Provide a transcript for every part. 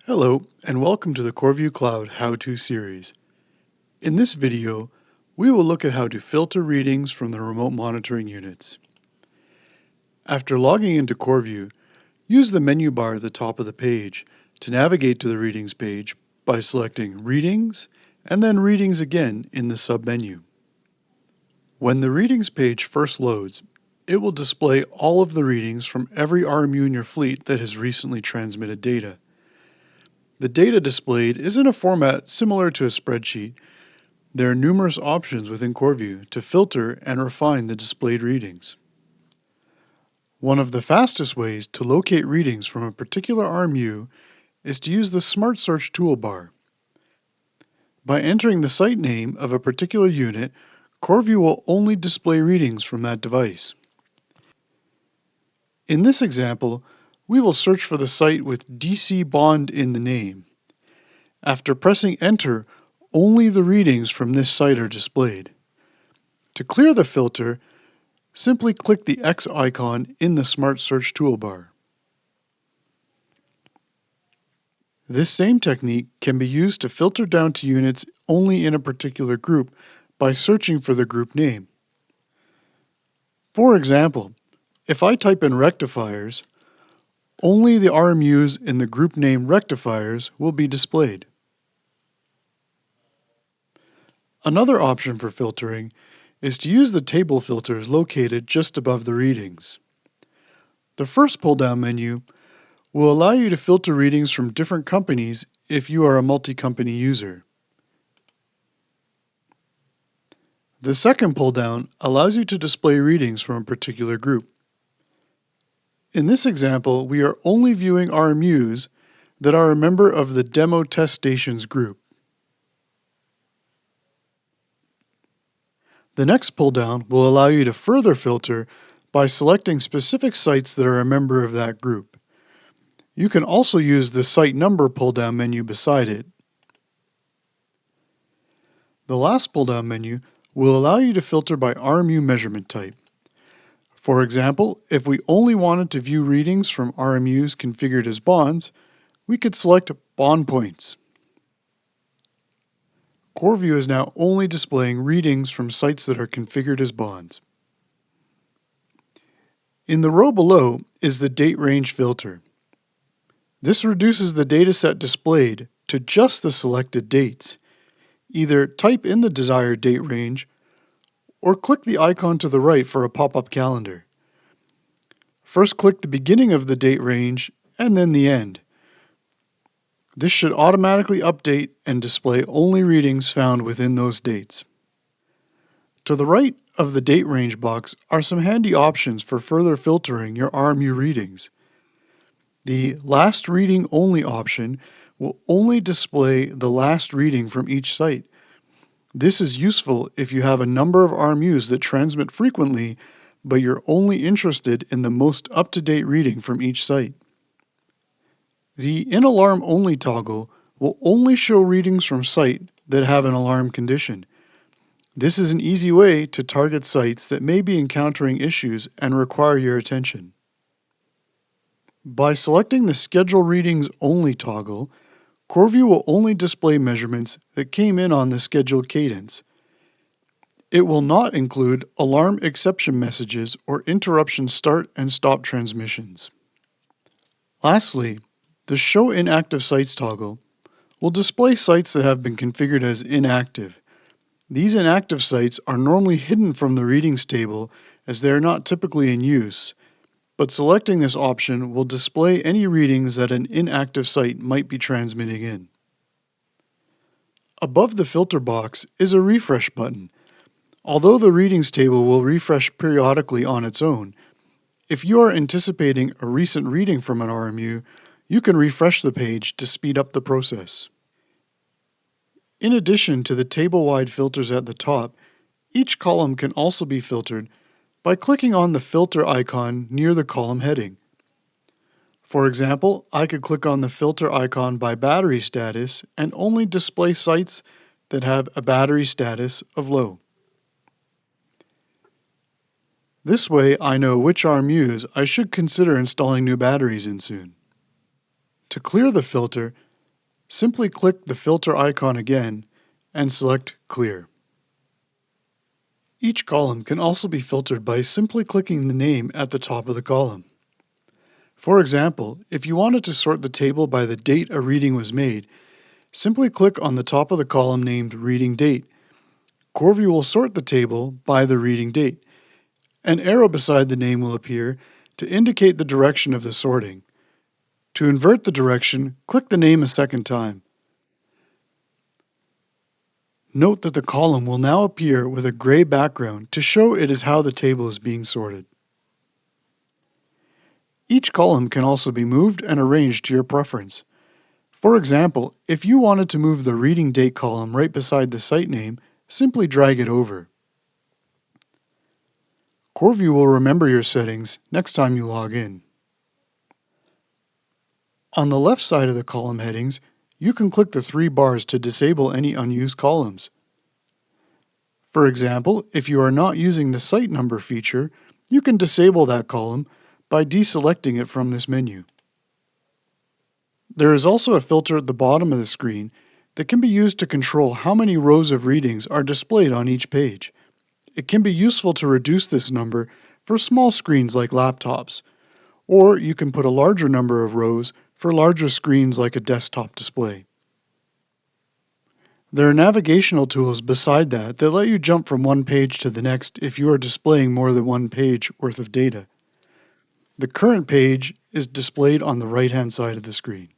Hello, and welcome to the CorView.Cloud How-To series. In this video, we will look at how to filter readings from the remote monitoring units. After logging into CorView, use the menu bar at the top of the page to navigate to the Readings page by selecting Readings and then Readings again in the sub-menu. When the Readings page first loads, it will display all of the readings from every RMU in your fleet that has recently transmitted data. The data displayed is in a format similar to a spreadsheet. There are numerous options within CorView to filter and refine the displayed readings. One of the fastest ways to locate readings from a particular RMU is to use the Smart Search toolbar. By entering the site name of a particular unit, CorView will only display readings from that device. In this example, we will search for the site with DC Bond in the name. After pressing Enter, only the readings from this site are displayed. To clear the filter, simply click the X icon in the Smart Search toolbar. This same technique can be used to filter down to units only in a particular group by searching for the group name. For example, if I type in rectifiers, only the RMUs in the group name rectifiers will be displayed. Another option for filtering is to use the table filters located just above the readings. The first pull-down menu will allow you to filter readings from different companies if you are a multi-company user. The second pull-down allows you to display readings from a particular group. In this example, we are only viewing RMUs that are a member of the Demo Test Stations group. The next pull-down will allow you to further filter by selecting specific sites that are a member of that group. You can also use the Site Number pull-down menu beside it. The last pull-down menu will allow you to filter by RMU measurement type. For example, if we only wanted to view readings from RMUs configured as bonds, we could select Bond Points. CorView is now only displaying readings from sites that are configured as bonds. In the row below is the Date Range filter. This reduces the dataset displayed to just the selected dates. Either type in the desired date range or click the icon to the right for a pop-up calendar. First click the beginning of the date range and then the end. This should automatically update and display only readings found within those dates. To the right of the date range box are some handy options for further filtering your RMU readings. The Last Reading Only option will only display the last reading from each site. This is useful if you have a number of RMUs that transmit frequently, but you're only interested in the most up-to-date reading from each site. The In Alarm Only toggle will only show readings from sites that have an alarm condition. This is an easy way to target sites that may be encountering issues and require your attention. By selecting the Schedule Readings Only toggle, CorView will only display measurements that came in on the scheduled cadence. It will not include alarm exception messages or interruption start and stop transmissions. Lastly, the Show Inactive Sites toggle will display sites that have been configured as inactive. These inactive sites are normally hidden from the readings table as they are not typically in use, but selecting this option will display any readings that an inactive site might be transmitting in. Above the filter box is a refresh button. Although the readings table will refresh periodically on its own, if you are anticipating a recent reading from an RMU, you can refresh the page to speed up the process. In addition to the table-wide filters at the top, each column can also be filtered by clicking on the filter icon near the column heading. For example, I could click on the filter icon by battery status and only display sites that have a battery status of low. This way I know which RMUs I should consider installing new batteries in soon. To clear the filter, simply click the filter icon again and select Clear. Each column can also be filtered by simply clicking the name at the top of the column. For example, if you wanted to sort the table by the date a reading was made, simply click on the top of the column named Reading Date. CorView will sort the table by the reading date. An arrow beside the name will appear to indicate the direction of the sorting. To invert the direction, click the name a second time. Note that the column will now appear with a gray background to show it is how the table is being sorted. Each column can also be moved and arranged to your preference. For example, if you wanted to move the reading date column right beside the site name, simply drag it over. CorView will remember your settings next time you log in. On the left side of the column headings, you can click the three bars to disable any unused columns. For example, if you are not using the site number feature, you can disable that column by deselecting it from this menu. There is also a filter at the bottom of the screen that can be used to control how many rows of readings are displayed on each page. It can be useful to reduce this number for small screens like laptops, or you can put a larger number of rows for larger screens like a desktop display. There are navigational tools beside that let you jump from one page to the next if you are displaying more than one page worth of data. The current page is displayed on the right-hand side of the screen.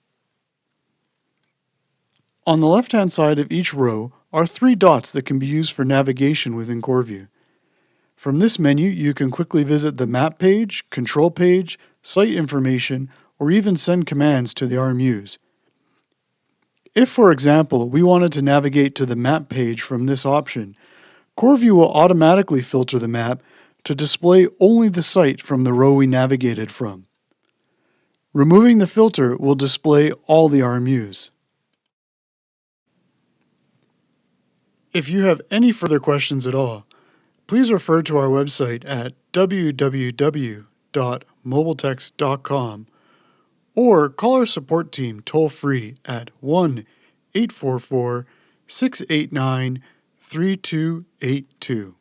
On the left-hand side of each row are three dots that can be used for navigation within CorView. From this menu, you can quickly visit the map page, control page, site information, or even send commands to the RMUs. If, for example, we wanted to navigate to the map page from this option, CorView will automatically filter the map to display only the site from the row we navigated from. Removing the filter will display all the RMUs. If you have any further questions at all, please refer to our website at www.mobiltex.com or call our support team toll-free at 1-844-689-3282.